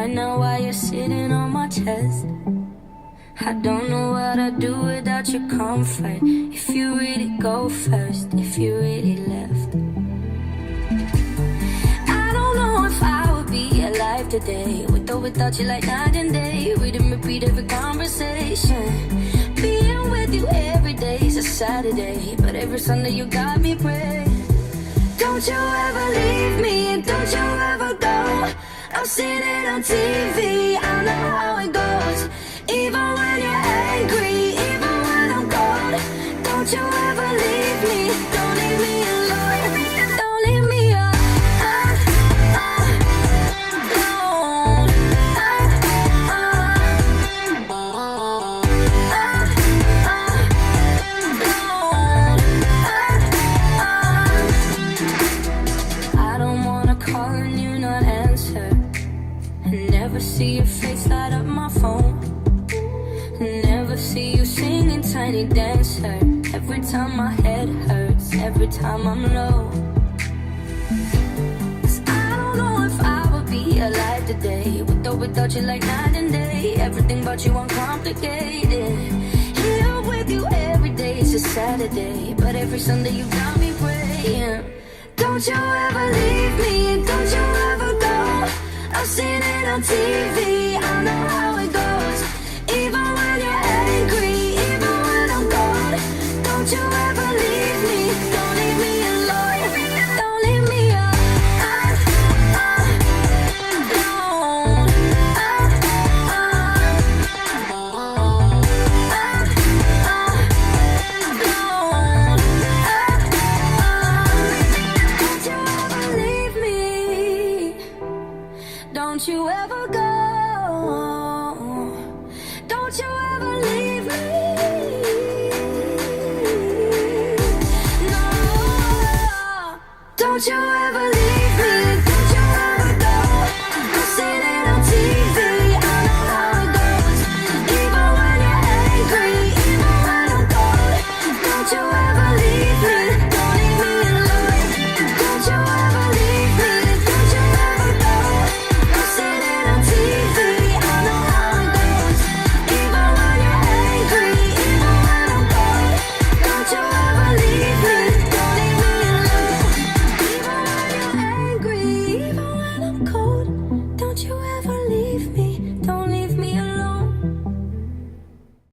right now while you're sitting on my chest. I don't know what I'd do without your comfort. If you really go first, if you really left. I don't know if I would be alive today, with or without you like night and day. Read and repeat every conversation. Being with you every day is a Saturday, but every Sunday you got me praying. Don't you ever leave me, don't you ever go. I've seen it on TV, I know how it goes. Even when you're angry, even when I'm cold. Don't you ever leave me, don't leave me alone. Don't leave me alone. I don't wanna call and you not answer. Never see your face light up my phone. Never see you singing Tiny Dancer. Every time my head hurts, every time I'm low. 'Cause I don't know if I would be alive today, with or without you like night and day. Everything about you uncomplicated. Here with you every day is a Saturday, but every Sunday you got me praying. Don't you ever leave me, don't you ever go. I've seen it on TV,